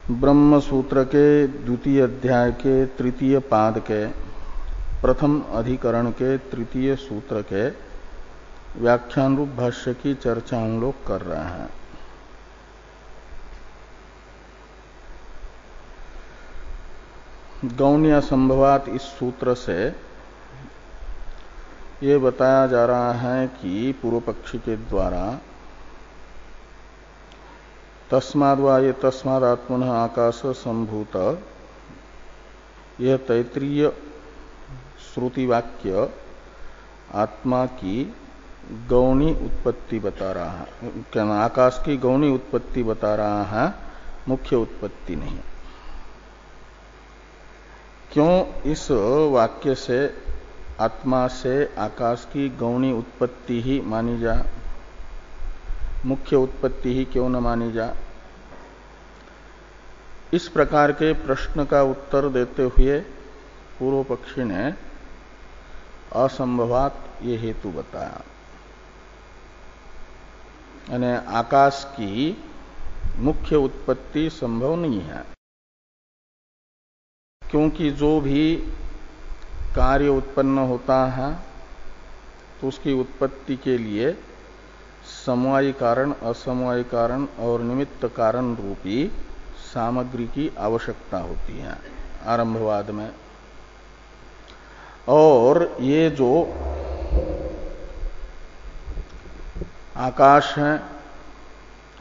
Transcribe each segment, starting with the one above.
ब्रह्म सूत्र के द्वितीय अध्याय के तृतीय पाद के प्रथम अधिकरण के तृतीय सूत्र के व्याख्यान रूप भाष्य की चर्चा हम लोग कर रहे हैं। गौण्य संभवात इस सूत्र से ये बताया जा रहा है कि पूर्व पक्षी के द्वारा तस्माद्वा ये तस्मादात्मनः आकाश संभूत यह तैत्रीय श्रुति वाक्य आत्मा की गौणी उत्पत्ति बता रहा है, क्या आकाश की गौणी उत्पत्ति बता रहा है, मुख्य उत्पत्ति नहीं। क्यों इस वाक्य से आत्मा से आकाश की गौणी उत्पत्ति ही मानी जा, मुख्य उत्पत्ति ही क्यों न मानी जा? इस प्रकार के प्रश्न का उत्तर देते हुए पूर्व पक्षी ने असंभवात ये हेतु बताया, यानी आकाश की मुख्य उत्पत्ति संभव नहीं है, क्योंकि जो भी कार्य उत्पन्न होता है तो उसकी उत्पत्ति के लिए समवायी कारण, असमवायी कारण और निमित्त कारण रूपी सामग्री की आवश्यकता होती है आरंभवाद में। और ये जो आकाश है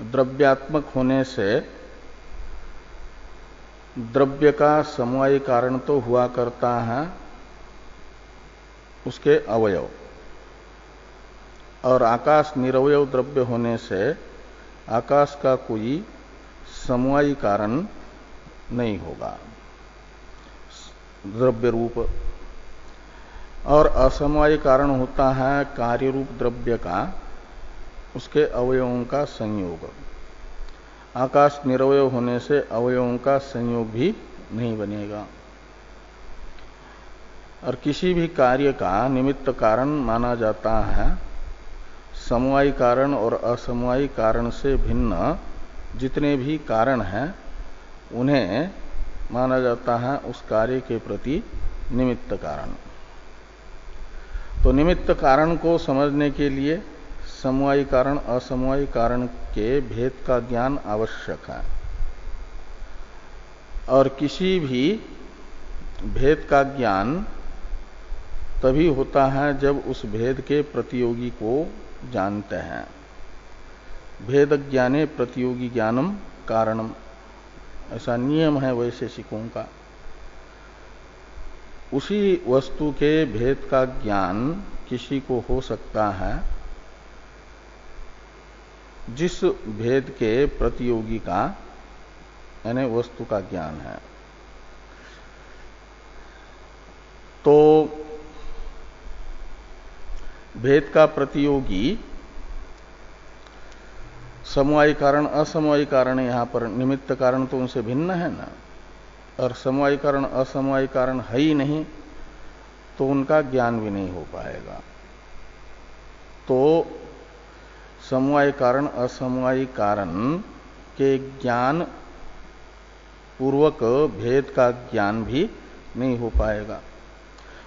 द्रव्यात्मक होने से द्रव्य का समवायी कारण तो हुआ करता है उसके अवयव, और आकाश निरवयव द्रव्य होने से आकाश का कोई समवायी कारण नहीं होगा द्रव्य रूप, और असमवायी कारण होता है कार्य रूप द्रव्य का उसके अवयवों का संयोग। आकाश निरवयव होने से अवयवों का संयोग भी नहीं बनेगा, और किसी भी कार्य का निमित्त कारण माना जाता है समवायी कारण और असमवायी कारण से भिन्न जितने भी कारण हैं उन्हें माना जाता है उस कार्य के प्रति निमित्त कारण। तो निमित्त कारण को समझने के लिए समवायी कारण असमवायी कारण के भेद का ज्ञान आवश्यक है, और किसी भी भेद का ज्ञान तभी होता है जब उस भेद के प्रतियोगी को जानते हैं। भेद ज्ञाने प्रतियोगी ज्ञानम कारणम, ऐसा नियम है वैशेषिकों का। उसी वस्तु के भेद का ज्ञान किसी को हो सकता है जिस भेद के प्रतियोगी का यानी वस्तु का ज्ञान है। तो भेद का प्रतियोगी समवायी कारण असमवायी कारण, यहां पर निमित्त कारण तो उनसे भिन्न है ना, और समवायी कारण असमवायी कारण है ही नहीं, तो उनका ज्ञान भी नहीं हो पाएगा। तो समवायी कारण असमवायी कारण के ज्ञान पूर्वक भेद का ज्ञान भी नहीं हो पाएगा,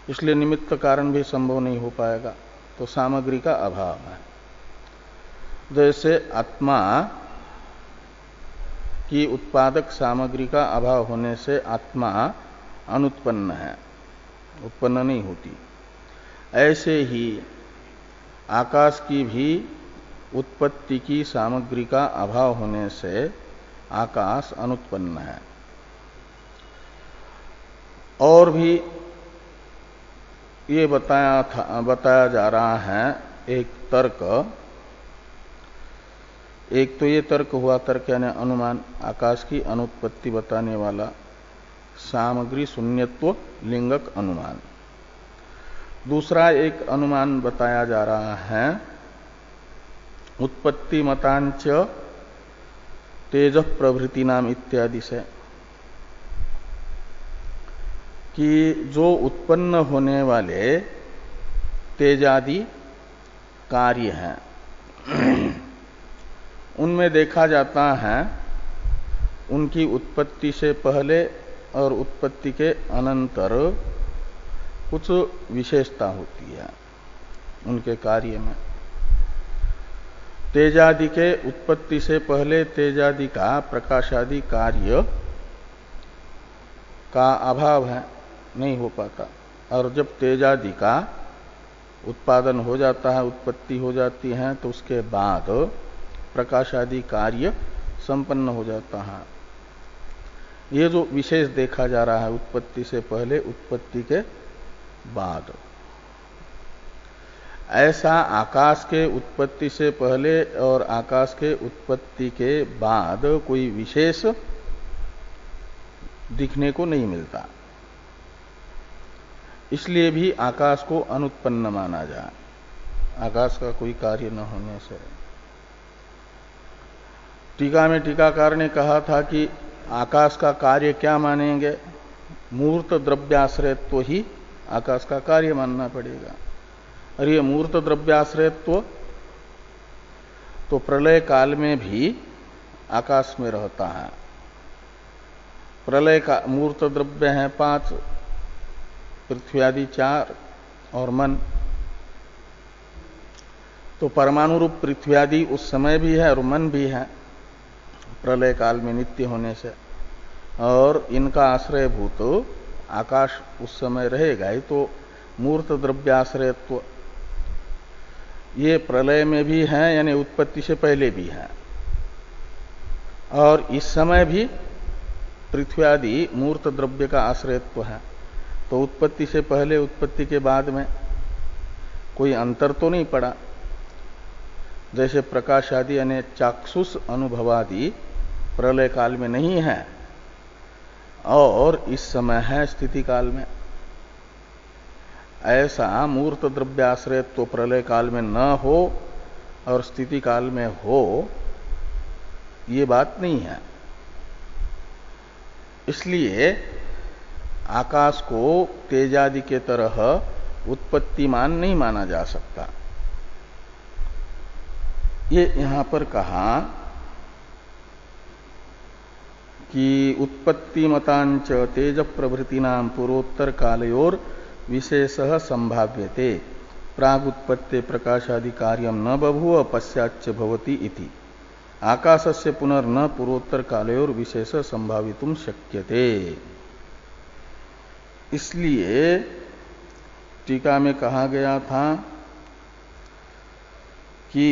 इसलिए निमित्त कारण भी संभव नहीं हो पाएगा। तो सामग्री का अभाव है। जैसे आत्मा की उत्पादक सामग्री का अभाव होने से आत्मा अनुत्पन्न है, उत्पन्न नहीं होती, ऐसे ही आकाश की भी उत्पत्ति की सामग्री का अभाव होने से आकाश अनुत्पन्न है। और भी ये बताया जा रहा है एक तर्क। एक तो ये तर्क हुआ, तर्क यानी अनुमान, आकाश की अनुत्पत्ति बताने वाला सामग्री शून्यत्व लिंगक अनुमान। दूसरा एक अनुमान बताया जा रहा है उत्पत्ति मतांच तेज प्रभृति नाम इत्यादि से, कि जो उत्पन्न होने वाले तेजादि कार्य हैं उनमें देखा जाता है उनकी उत्पत्ति से पहले और उत्पत्ति के अनंतर कुछ विशेषता होती है उनके कार्य में। तेजादि के उत्पत्ति से पहले तेजादि का प्रकाशादि कार्य का अभाव है, नहीं हो पाता। और जब तेजादि का उत्पादन हो जाता है, उत्पत्ति हो जाती है, तो उसके बाद प्रकाशादि कार्य संपन्न हो जाता है। ये जो विशेष देखा जा रहा है उत्पत्ति से पहले उत्पत्ति के बाद, ऐसा आकाश के उत्पत्ति से पहले और आकाश के उत्पत्ति के बाद कोई विशेष दिखने को नहीं मिलता। इसलिए भी आकाश को अनुत्पन्न माना जाए, आकाश का कोई कार्य न होने से। टीका में टीकाकार ने कहा था कि आकाश का कार्य क्या मानेंगे, मूर्त द्रव्याश्रयत्व ही आकाश का कार्य मानना पड़ेगा। और ये मूर्त द्रव्याश्रयत्व तो प्रलय काल में भी आकाश में रहता है। प्रलय का मूर्त द्रव्य है 5, पृथ्वी आदि 4 और मन। तो परमाणु रूप पृथ्वी आदि उस समय भी है और मन भी है प्रलय काल में नित्य होने से, और इनका आश्रयभूत आकाश उस समय रहेगा ही। तो मूर्त द्रव्याश्रयत्व ये प्रलय में भी है, यानी उत्पत्ति से पहले भी है, और इस समय भी पृथ्वी आदि मूर्त द्रव्य का आश्रयत्व है। तो उत्पत्ति से पहले उत्पत्ति के बाद में कोई अंतर तो नहीं पड़ा। जैसे प्रकाश आदि यानी चाक्षुष अनुभवादि प्रलय काल में नहीं है और इस समय है स्थिति काल में, ऐसा मूर्त द्रव्याश्रयत्व तो प्रलय काल में न हो और स्थिति काल में हो, ये बात नहीं है। इसलिए आकाश को तेजादि के तरह उत्पत्तिमान नहीं माना जा सकता। ये यहां पर कहा कि उत्पत्ति मतांच तेज प्रभृतिनाम पूर्वोत्तर कालयोर विशेषः संभाव्यते प्रागुत्पत्ते प्रकाशादि कार्यम न बभूव पश्चाच्च भवति इति आकाशस्य पुनर्न पूर्वोत्तर कालयोर विशेष संभावितुम शक्यते। इसलिए टीका में कहा गया था कि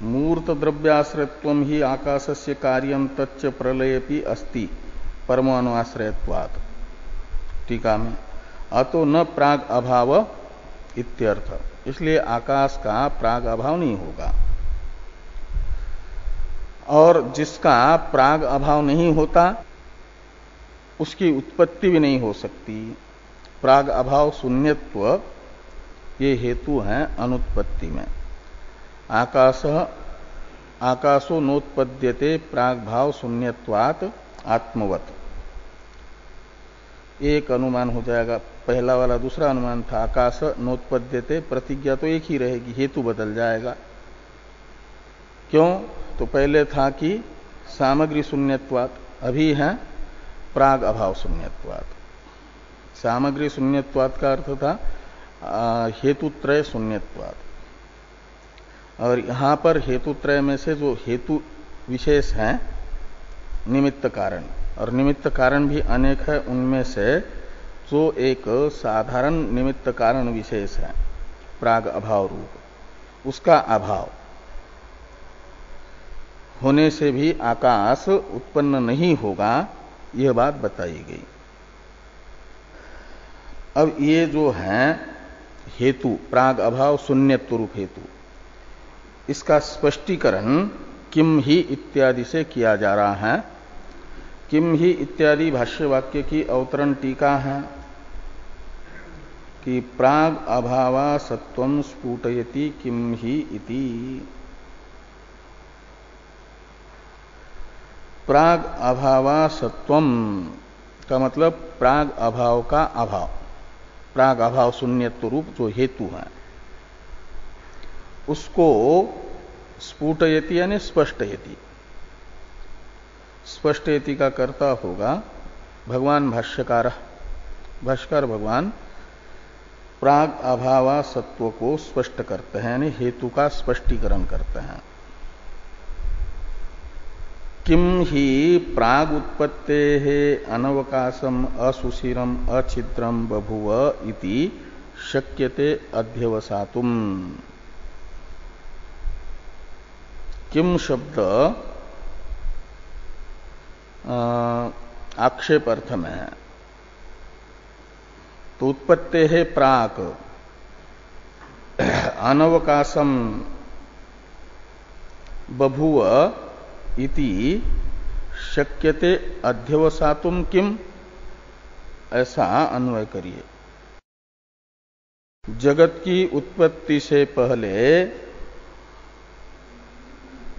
मूर्त द्रव्याश्रयत्वम ही आकाशस्य कार्यम तच्च प्रलयपि अस्ति परमाणुआश्रयत्वात्। टीका में अतो न प्राग अभाव इत्यर्थ। इसलिए आकाश का प्राग अभाव नहीं होगा, और जिसका प्राग अभाव नहीं होता उसकी उत्पत्ति भी नहीं हो सकती। प्राग अभाव शून्यत्व ये हेतु हैं अनुत्पत्ति में। आकाशो नोत्पद्यते प्राग भाव शून्यत्वात् आत्मवत्, एक अनुमान हो जाएगा। पहला वाला दूसरा अनुमान था, आकाश नोत्पद्यते, प्रतिज्ञा तो एक ही रहेगी, हेतु बदल जाएगा। क्यों? तो पहले था कि सामग्री शून्यत्वात्, अभी है प्राग अभाव शून्यत्वात्। सामग्री शून्यत्वात् का अर्थ था हेतुत्रय शून्यत्वात्, और यहां पर हेतुत्रय में से जो हेतु विशेष हैं निमित्त कारण, और निमित्त कारण भी अनेक है, उनमें से जो एक साधारण निमित्त कारण विशेष है प्राग अभाव रूप, उसका अभाव होने से भी आकाश उत्पन्न नहीं होगा, यह बात बताई गई। अब ये जो है हेतु प्राग अभाव शून्यत्व रूप हेतु, इसका स्पष्टीकरण किम ही इत्यादि से किया जा रहा है। किम ही इत्यादि भाष्य वाक्य की अवतरण टीका है कि प्राग अभावा सत्वम स्फुटयति किम ही इति। प्राग अभावा सत्वम का मतलब प्राग अभाव का अभाव, प्राग अभाव शून्यत्व रूप जो हेतु है उसको स्फुटयति यानी स्पष्टयति, स्पष्टेति का कर्ता होगा भगवान भाष्यकार भगवान प्राग अभावा सत्व को स्पष्ट करते हैं, यानी हेतु का स्पष्टीकरण करते हैं। किम ही प्राग उत्पत्ते अनवकाशम असुशिरम अच्छिद्रम बभुव इति शक्यते अध्यवसातुम। किम शब्द आक्षेप अर्थ में है। तो उत्पत्ते है प्राक अनवकाशम बभुव इति शक्यते अध्यवसातुम किम, ऐसा अन्वय करिए। जगत की उत्पत्ति से पहले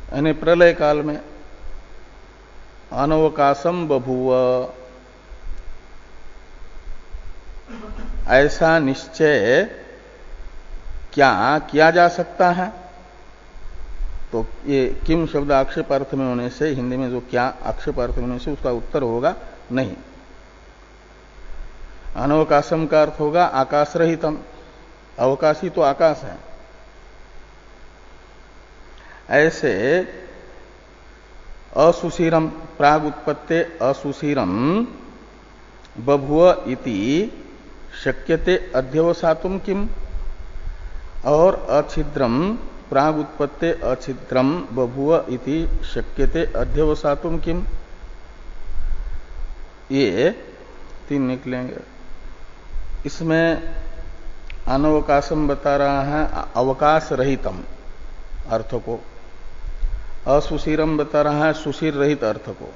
यानी प्रलय काल में अनवकाशम बभुव, ऐसा निश्चय क्या किया जा सकता है। तो ये किम शब्द आक्षेप अर्थ में होने से, हिंदी में जो क्या आक्षेप अर्थ में होने से उसका उत्तर होगा नहीं। अनवकाशम का अर्थ होगा आकाश रहितम, अवकाशी तो आकाश है। ऐसे असुशिरम प्राग उत्पत्ते असुशिरम बभुव इति शक्यते अध्यवसातुम किम, और अच्छिद्रम प्राग उत्पत्ते अच्छिद्रम बभुव इति शक्यते अध्यवसातुम किम, ये तीन निकलेंगे। इसमें अनवकाशम बता रहा है अवकाश रहितम अर्थ को, असुशिरम बता रहा है सुशिर रहित अर्थ को,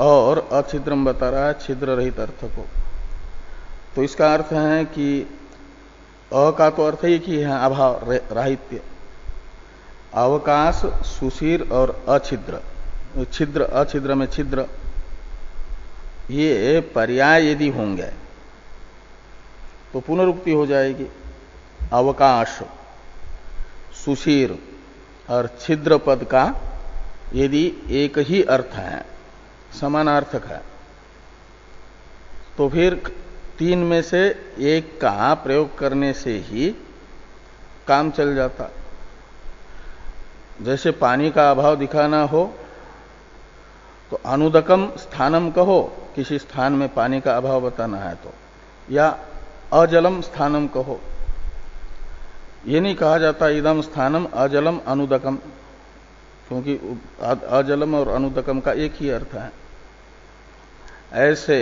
और अच्छिद्रम बता रहा है छिद्र रहित अर्थ को। तो इसका अर्थ है कि अ का तो अर्थ ही कि है अभाव राहित्य, अवकाश सुशिर और अछिद्र, छिद्र अछिद्र में छिद्र, ये पर्याय यदि होंगे तो पुनरुक्ति हो जाएगी। अवकाश सुशिर और छिद्र पद का यदि एक ही अर्थ है, समानार्थक है, तो फिर तीन में से एक का प्रयोग करने से ही काम चल जाता। जैसे पानी का अभाव दिखाना हो तो अनुदकम स्थानम कहो, किसी स्थान में पानी का अभाव बताना है तो, या अजलम स्थानम कहो। ये नहीं कहा जाता इदम स्थानम अजलम अनुदकम, क्योंकि अजलम और अनुदकम का एक ही अर्थ है। ऐसे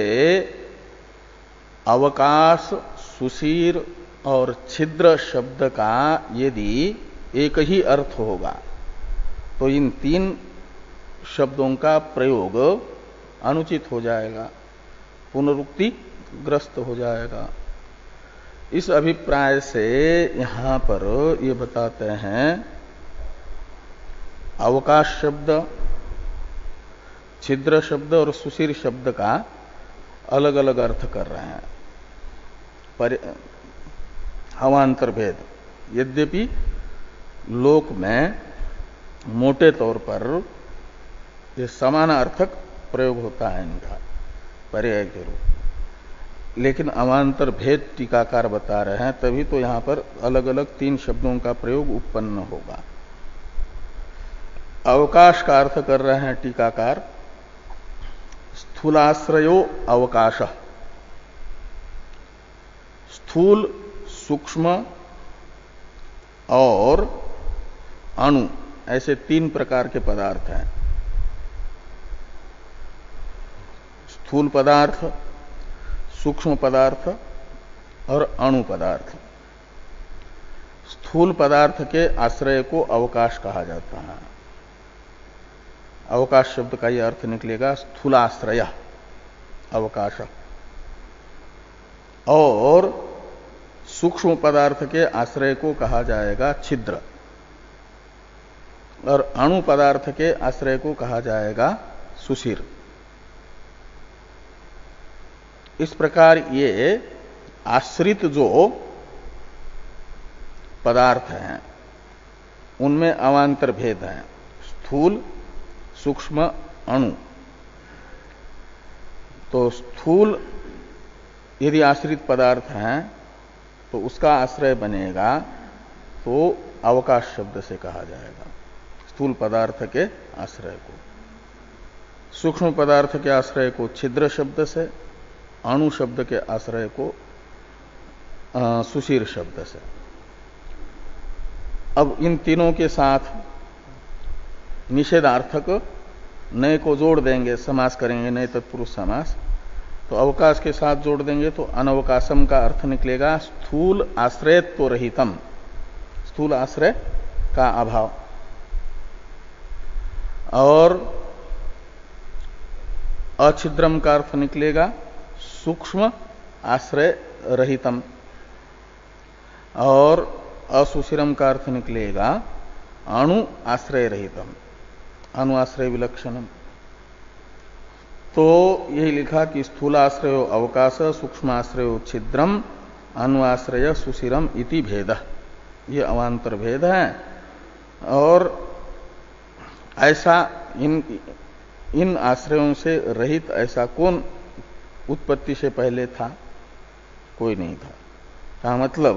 अवकाश सुशीर और छिद्र शब्द का यदि एक ही अर्थ होगा तो इन तीन शब्दों का प्रयोग अनुचित हो जाएगा, पुनरुक्ति ग्रस्त हो जाएगा। इस अभिप्राय से यहां पर ये बताते हैं अवकाश शब्द, छिद्र शब्द और सुशीर शब्द का अलग अलग अर्थ कर रहे हैं, अवान्तर भेद। यद्यपि लोक में मोटे तौर पर ये समान अर्थक प्रयोग होता है इनका पर्याय के रूप, लेकिन अवान्तर भेद टीकाकार बता रहे हैं, तभी तो यहां पर अलग अलग तीन शब्दों का प्रयोग उत्पन्न होगा। अवकाश का अर्थ कर रहे हैं टीकाकार स्थूलाश्रयो अवकाश, स्थूल सूक्ष्म और अणु ऐसे तीन प्रकार के पदार्थ हैं। स्थूल पदार्थ, सूक्ष्म पदार्थ और अणु पदार्थ। स्थूल पदार्थ के आश्रय को अवकाश कहा जाता है। अवकाश शब्द का यह अर्थ निकलेगा स्थूलाश्रय अवकाश। और सूक्ष्म पदार्थ के आश्रय को कहा जाएगा छिद्र, और अणु पदार्थ के आश्रय को कहा जाएगा सुशीर। इस प्रकार ये आश्रित जो पदार्थ हैं उनमें अवान्तर भेद हैं। स्थूल, सूक्ष्म अणु। तो स्थूल यदि आश्रित पदार्थ है तो उसका आश्रय बनेगा तो अवकाश शब्द से कहा जाएगा, स्थूल पदार्थ के आश्रय को। सूक्ष्म पदार्थ के आश्रय को छिद्र शब्द से, अणु शब्द के आश्रय को सुशीर शब्द से। अब इन तीनों के साथ निषेधार्थक नए को जोड़ देंगे, समास करेंगे, नए तत्पुरुष समास। तो अवकाश के साथ जोड़ देंगे तो अनवकाशम का अर्थ निकलेगा स्थूल आश्रयत्व रहितम, स्थूल आश्रय का अभाव। और अछिद्रम का अर्थ निकलेगा सूक्ष्म आश्रय रहितम। और असुशिरम का अर्थ निकलेगा अणु आश्रय रहितम, अणु आश्रय विलक्षणम। तो यही लिखा कि स्थूलाश्रयो अवकाश, सूक्ष्माश्रयो छिद्रम, अनुआश्रय सुशिरम इति भेद। ये अवान्तर भेद है। और ऐसा इन आश्रयों से रहित ऐसा कौन उत्पत्ति से पहले था? कोई नहीं था। का मतलब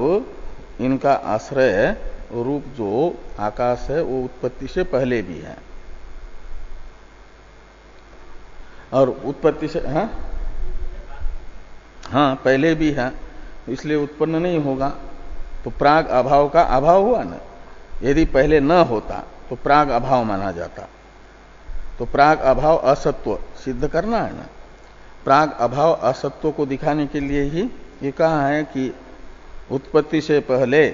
इनका आश्रय रूप जो आकाश है वो उत्पत्ति से पहले भी है, और उत्पत्ति से हाँ पहले भी है, इसलिए उत्पन्न नहीं होगा। तो प्राग अभाव का अभाव हुआ ना। यदि पहले न होता तो प्राग अभाव माना जाता। तो प्राग अभाव असत्व सिद्ध करना है ना। प्राग अभाव असत्व को दिखाने के लिए ही ये कहा है कि उत्पत्ति से पहले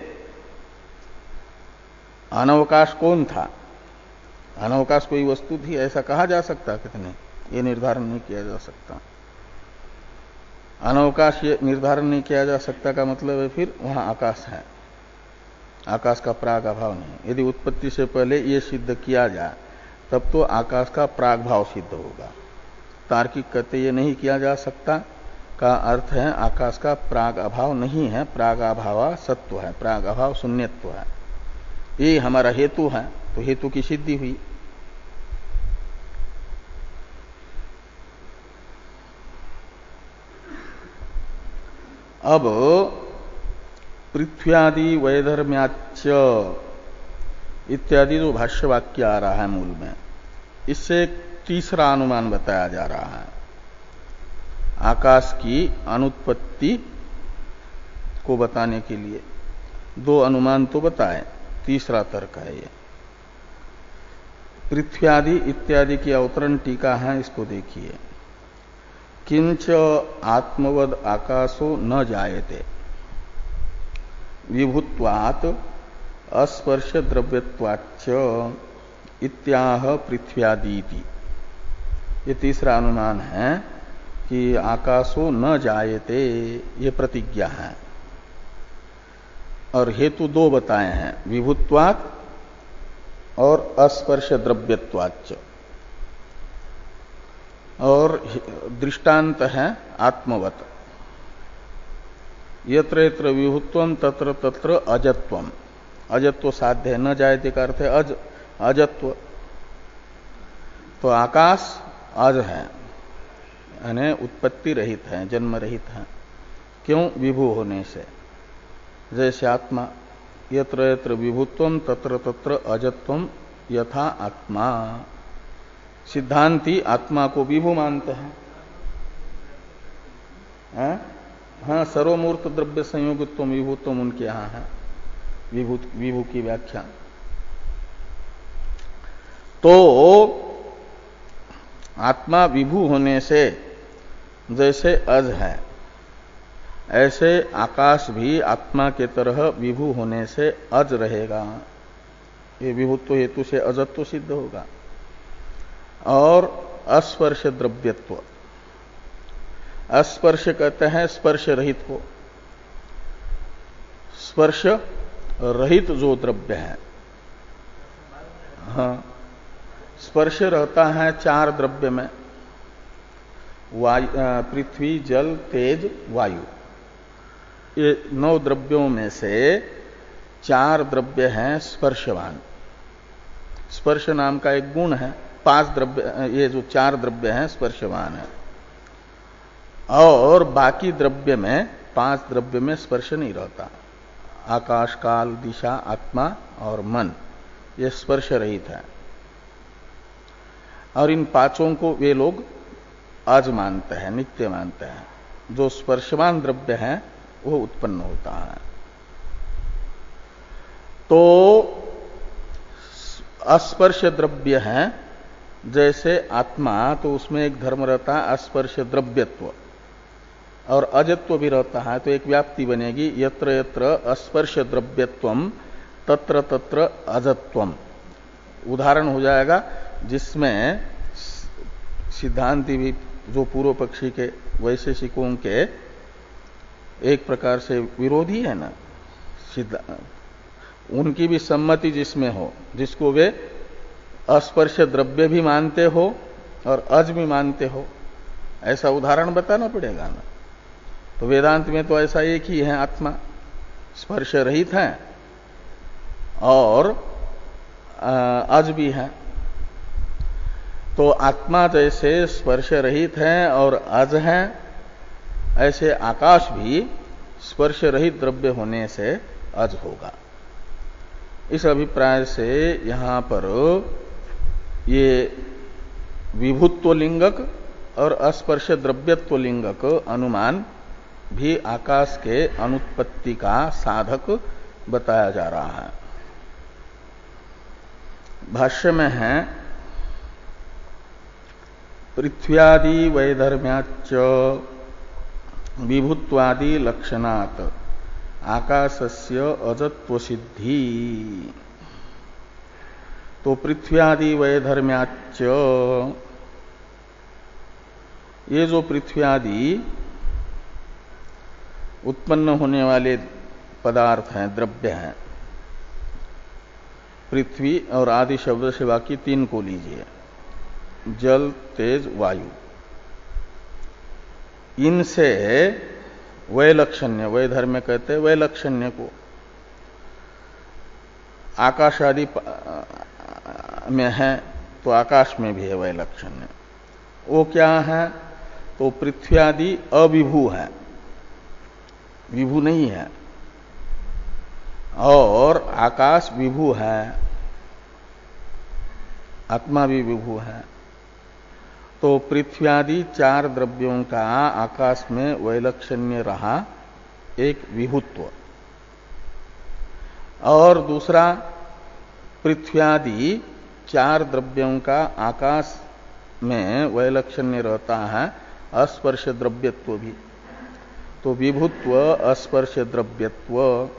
अनवकाश कौन था? अनवकाश कोई वस्तु थी ऐसा कहा जा सकता कितने? ये निर्धारण नहीं किया जा सकता। अनवकाश ये निर्धारण नहीं किया जा सकता का मतलब है फिर वहां आकाश है, आकाश का प्राग अभाव नहीं। यदि उत्पत्ति से पहले ये सिद्ध किया जाए तब तो आकाश का प्राग भाव सिद्ध होगा। तार्किक कहते ये नहीं किया जा सकता का अर्थ है आकाश का प्राग अभाव नहीं है, प्राग अभाव सत्व है, प्राग अभाव शून्यत्व है। ये हमारा हेतु है, तो हेतु की सिद्धि हुई। अब पृथ्व्यादि वैधर्म्याच्च इत्यादि जो भाष्य वाक्य आ रहा है मूल में, इससे एक तीसरा अनुमान बताया जा रहा है। आकाश की अनुत्पत्ति को बताने के लिए दो अनुमान तो बताए, तीसरा तर्क है ये। पृथ्व्यादि इत्यादि की अवतरण टीका है, इसको देखिए। किंच आत्मवद आकाशो न जायते विभुत्वात् अस्पर्श द्रव्यत्वाच्च इत्याह पृथ्व्यादीति। ये तीसरा अनुमान है कि आकाशो न जायते, ये प्रतिज्ञा है। और हेतु दो बताए हैं, विभुत्वात् और अस्पर्श द्रव्यत्वाच्च। और दृष्टांत है आत्मवत। यत्र यत्र विभुत्वम तत्र तत्र अजत्वम। अजत्व साध्य है, न जायते का अर्थ है अजत्व। तो आकाश अज है, यानी उत्पत्ति रहित है, जन्म रहित है। क्यों? विभु होने से। जैसे आत्मा, यत्र यत्र विभुत्वम तत्र तत्र अजत्वम यथा आत्मा। सिद्धांती आत्मा को विभु मानते हैं। हाँ, सर्वमूर्त द्रव्य संयोगित्व विभुत्व उनके यहां है, विभु की व्याख्या। तो आत्मा विभु होने से जैसे अज है, ऐसे आकाश भी आत्मा के तरह विभु होने से अज रहेगा। ये विभुत्व हेतु से अजत्व सिद्ध होगा। और अस्पर्श द्रव्यत्व, अस्पर्श कहते हैं स्पर्श रहित को। स्पर्श रहित जो द्रव्य है, हाँ, स्पर्श रहता है चार द्रव्य में, पृथ्वी, जल, तेज, वायु। ये 9 द्रव्यों में से 4 द्रव्य हैं स्पर्शवान। स्पर्श नाम का एक गुण है, 5 द्रव्य, ये जो 4 द्रव्य हैं स्पर्शवान है, और बाकी द्रव्य में 5 द्रव्य में स्पर्श नहीं रहता। आकाश, काल, दिशा, आत्मा और मन ये स्पर्श रहित है। और इन 5 को वे लोग अज मानते हैं, नित्य मानते हैं। जो स्पर्शवान द्रव्य है वो उत्पन्न होता है। तो अस्पर्श द्रव्य है जैसे आत्मा, तो उसमें एक धर्म रहता है अस्पर्श द्रव्यत्व, और अजत्व भी रहता है। तो एक व्याप्ति बनेगी, यत्र यत्र अस्पर्श द्रव्यत्वम तत्र तत्र अजत्वम। उदाहरण हो जाएगा जिसमें सिद्धांति भी, जो पूर्व पक्षी के वैशेषिकों के एक प्रकार से विरोधी है ना, उनकी भी सम्मति जिसमें हो, जिसको वे अस्पर्श द्रव्य भी मानते हो और अज भी मानते हो, ऐसा उदाहरण बताना पड़ेगा ना। तो वेदांत में तो ऐसा एक ही है, आत्मा स्पर्श रहित है और अज भी है। तो आत्मा जैसे स्पर्श रहित है और अज है, ऐसे आकाश भी स्पर्श रहित द्रव्य होने से अज होगा। इस अभिप्राय से यहां पर ये विभुत्व लिंगक और अस्पर्श द्रव्यत्व लिंगक अनुमान भी आकाश के अनुत्पत्ति का साधक बताया जा रहा है। भाष्य में है पृथ्व्यादि वैधर्म्याच्च विभुत्वादि लक्षणात् आकाशस्य अजत्व सिद्धि। तो पृथ्व्यादि वैधर्म्याच्च, ये जो पृथ्व्यादि उत्पन्न होने वाले पदार्थ हैं, द्रव्य हैं, पृथ्वी और आदि शब्द से बाकी 3 को लीजिए, जल, तेज, वायु, इनसे वैलक्षण्य, वैधर्म्य कहते हैं वैलक्षण्य को। आकाश आदि में है तो आकाश में भी है वैलक्षण्य। वो क्या है? तो पृथ्वी आदि अविभू है, विभू नहीं है, और आकाश विभू है, आत्मा भी विभू है। तो पृथ्वी आदि 4 द्रव्यों का आकाश में वैलक्षण्य रहा, एक विभुत्व, और दूसरा पृथ्वी आदि 4 द्रव्यों का आकाश में वैलक्षण्य रहता है अस्पर्श द्रव्यत्व भी। तो विभुत्व, अस्पर्श द्रव्यत्व,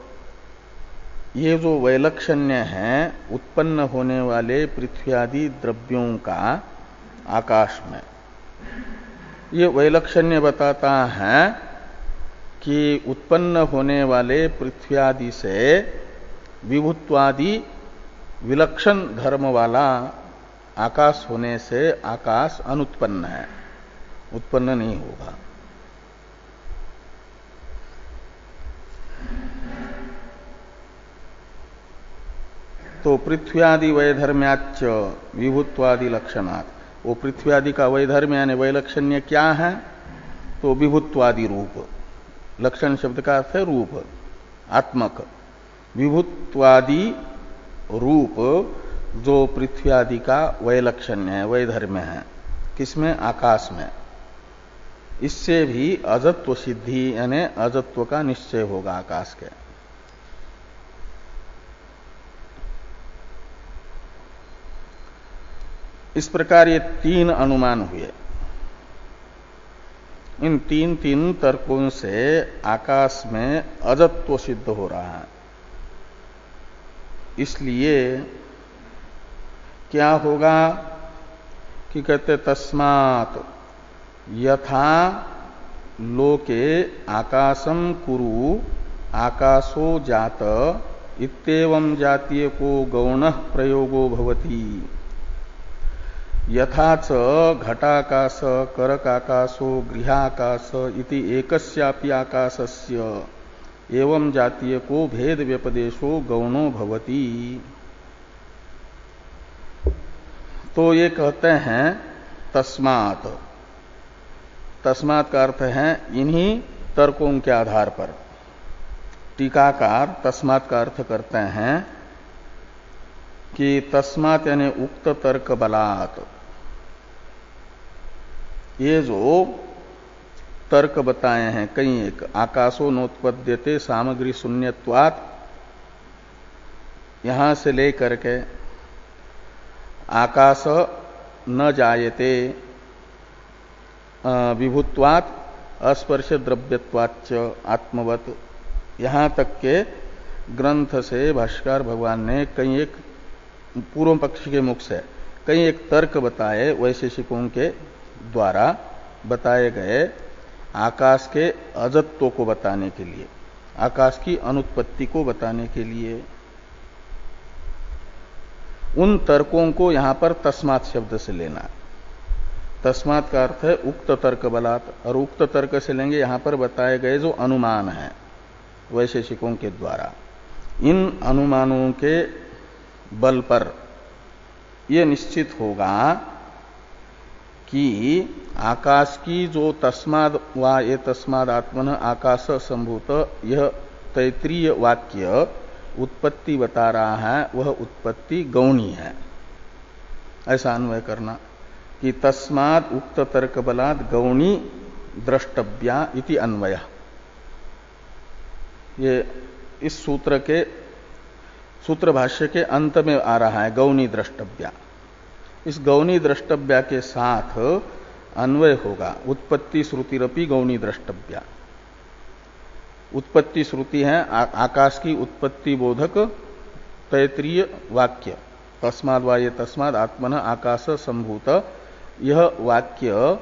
ये जो वैलक्षण्य है उत्पन्न होने वाले पृथ्वी आदि द्रव्यों का आकाश में, ये वैलक्षण्य बताता है कि उत्पन्न होने वाले पृथ्वी आदि से विभुत्वादि विलक्षण धर्म वाला आकाश होने से आकाश अनुत्पन्न है, उत्पन्न नहीं होगा। तो पृथ्वी आदि वैधर्म्याच्च विभुत्वादि लक्षणात्, वो पृथ्वी आदि का वैधर्म्य यानी वैलक्षण्य क्या है? तो विभुत्वादि रूप, लक्षण शब्द का अर्थ है रूप, आत्मक। विभुत्वादि रूप जो पृथ्वी आदि का वैलक्षण्य है, वैधर्म्य है, किसमें? आकाश में। इससे भी अजत्व सिद्धि यानी अजत्व का निश्चय होगा आकाश के। इस प्रकार ये 3 अनुमान हुए। इन 3 तर्कों से आकाश में अजत्व सिद्ध हो रहा है। इसलिए क्या होगा कि कहते तस्मात् यथा लोके आकाशम कुरु आकाशो जात इत्येवं जातीय को गौण प्रयोगो भवति, यथा च घटाकाश करकाकाशो गृहाकाश इति एकस्यापि आकाशस्य एवं जातीय को भेद व्यपदेशो गौणो भवति। तो ये कहते हैं तस्मात्। तस्मात् का अर्थ है इन्हीं तर्कों के आधार पर। टीकाकार तस्मात् का अर्थ करते हैं कि तस्मात् यानी उक्त तर्क बलात्, ये जो तर्क बताए हैं कई एक, आकाशो नोत्पद्यते सामग्री शून्यत्वात्, यहां से लेकर के आकाश न जायते विभुत्वात् अस्पर्श द्रव्यत्वाच्च आत्मवत्, यहां तक के ग्रंथ से भाष्यकार भगवान ने कई एक पूर्व पक्षी के मुख से कई एक तर्क बताए वैशेषिकों के द्वारा बताए गए आकाश के अजत्व को बताने के लिए, आकाश की अनुत्पत्ति को बताने के लिए। उन तर्कों को यहां पर तस्मात् शब्द से लेना। तस्मात् का अर्थ है उक्त तर्क बलात्, और उक्त तर्क से लेंगे यहां पर बताए गए जो अनुमान है वैशेषिकों के द्वारा, इन अनुमानों के बल पर यह निश्चित होगा कि आकाश की जो तस्माद वा ये तस्माद आत्मन आकाश संभूत, यह तैत्रीय वाक्य उत्पत्ति बता रहा है, वह उत्पत्ति गौणी है। ऐसा अन्वय करना कि तस्माद उक्त तर्क बलात् गौणी द्रष्टव्या इति अन्वय। ये इस सूत्र के सूत्र भाष्य के अंत में आ रहा है, गौणी द्रष्टव्या। इस गौणी द्रष्टव्या के साथ अन्वय होगा उत्पत्ति श्रुतिरपि गौणी द्रष्टव्या। उत्पत्ति श्रुति है आकाश की उत्पत्ति बोधक तैत्रीय वाक्य, तस्माद् वा ये तस्माद् आत्मन आकाश संभूत, यह वाक्य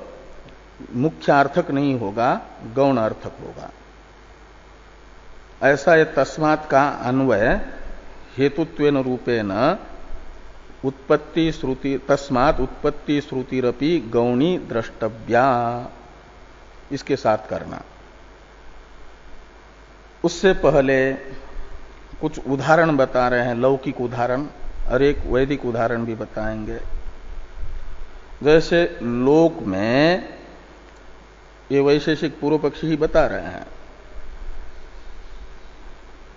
मुख्यार्थक नहीं होगा, गौण अर्थक होगा। ऐसा ये तस्मात् का अन्वय हेतुत्वेन रूपेण उत्पत्ति श्रुति, तस्मात् उत्पत्ति श्रुतिरपि गौणी द्रष्टव्या, इसके साथ करना। उससे पहले कुछ उदाहरण बता रहे हैं, लौकिक उदाहरण और एक वैदिक उदाहरण भी बताएंगे। जैसे लोक में ये वैशेषिक पूर्व पक्षी ही बता रहे हैं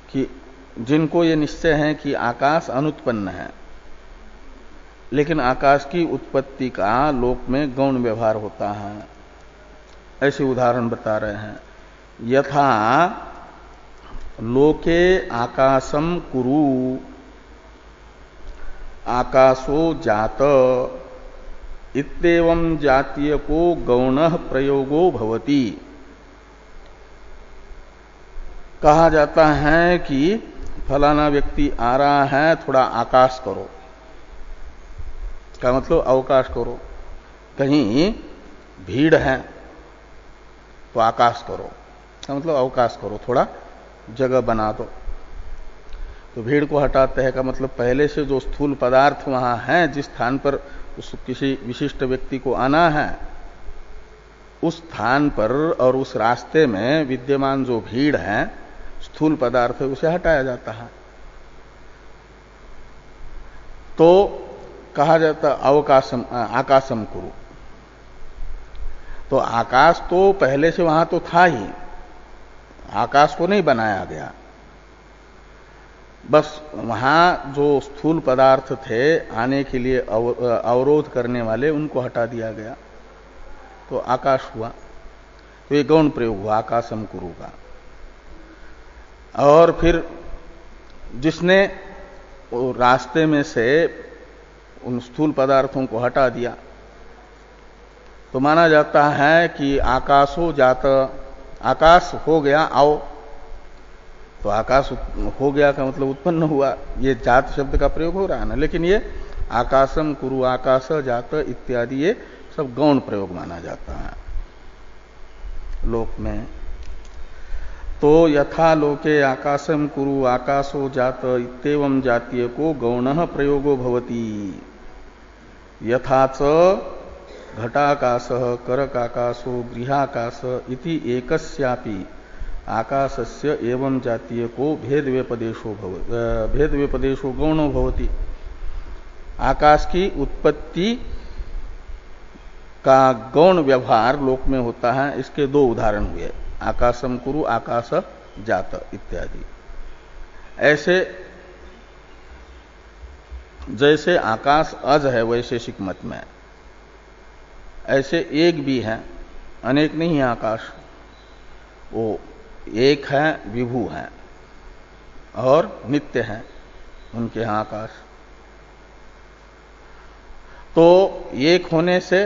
कि जिनको ये निश्चय है कि आकाश अनुत्पन्न है, लेकिन आकाश की उत्पत्ति का लोक में गौण व्यवहार होता है, ऐसे उदाहरण बता रहे हैं। यथा लोके आकाशम कुरु आकाशो जात इत्येवं जातीय को गौण प्रयोगो भवति। कहा जाता है कि फलाना व्यक्ति आ रहा है, थोड़ा आकाश करो, का मतलब अवकाश करो। कहीं भीड़ है तो आकाश करो, का मतलब अवकाश करो, थोड़ा जगह बना दो। तो भीड़ को हटाते हैं का मतलब पहले से जो स्थूल पदार्थ वहां है, जिस स्थान पर उस किसी विशिष्ट व्यक्ति को आना है, उस स्थान पर और उस रास्ते में विद्यमान जो भीड़ है, स्थूल पदार्थ है, उसे हटाया जाता है। तो कहा जाता अवकाशम आकाशम कुरु। तो आकाश तो पहले से वहां तो था ही, आकाश को नहीं बनाया गया, बस वहां जो स्थूल पदार्थ थे आने के लिए अवरोध करने वाले, उनको हटा दिया गया, तो आकाश हुआ। तो ये गौण प्रयोग हुआ आकाशम कुरु का। और फिर जिसने रास्ते में से उन स्थूल पदार्थों को हटा दिया, तो माना जाता है कि आकाशो जात, आकाश हो गया, आओ। तो आकाश हो गया का मतलब उत्पन्न हुआ, ये जात शब्द का प्रयोग हो रहा है ना। लेकिन ये आकाशम कुरु आकाश जात इत्यादि ये सब गौण प्रयोग माना जाता है लोक में। तो यथा लोके आकाशम कुरु आकाशो जात इत्येवं जातीय को गौण प्रयोगो भवति। यथा च घटाकाश करकाकाशो गृहाकाश इति एकस्यापि आकाशस्य एवं जातीय को भेद व्यपदेशो गौणो भवति। आकाश की उत्पत्ति का गौण व्यवहार लोक में होता है, इसके दो उदाहरण हुए, आकाशम कुरु, आकाश जात इत्यादि। ऐसे जैसे आकाश अज है वैशेषिक मत में, ऐसे एक भी है, अनेक नहीं है आकाश, वो एक है, विभू है और नित्य है उनके यहां आकाश। तो एक होने से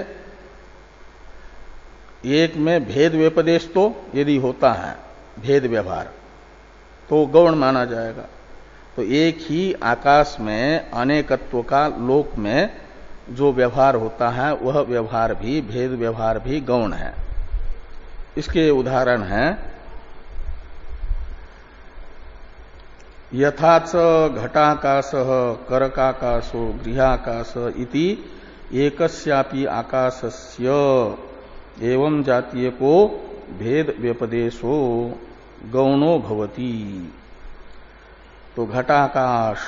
एक में भेद व्यपदेश तो यदि होता है, भेद व्यवहार, तो गौण माना जाएगा। तो एक ही आकाश में अनेकत्व का लोक में जो व्यवहार होता है वह व्यवहार भी, भेद व्यवहार भी गौण है। इसके उदाहरण हैं यथाच घटाकाश करकाकाशो गृहाकाश इति एकस्यापि आकाशस्य एवं जातीय को भेद व्यपदेशो गौणो भवति। तो घटाकाश,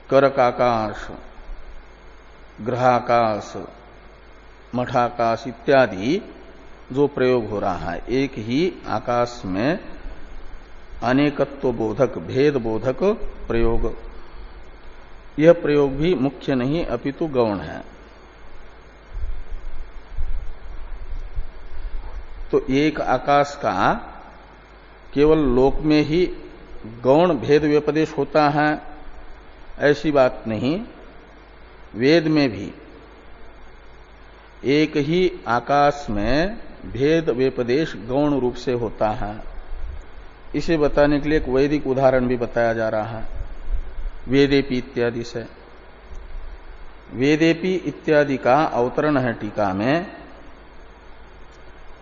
करकाकाश, गृहाकाश, मठाकाश इत्यादि जो प्रयोग हो रहा है, एक ही आकाश में अनेकत्व बोधक, भेद बोधक प्रयोग, यह प्रयोग भी मुख्य नहीं अपितु गौण है। तो एक आकाश का केवल लोक में ही गौण भेद व्यपदेश होता है ऐसी बात नहीं, वेद में भी एक ही आकाश में भेद व्यपदेश गौण रूप से होता है। इसे बताने के लिए एक वैदिक उदाहरण भी बताया जा रहा है, वेदेपी इत्यादि से। वेदेपी इत्यादि का अवतरण है टीका में,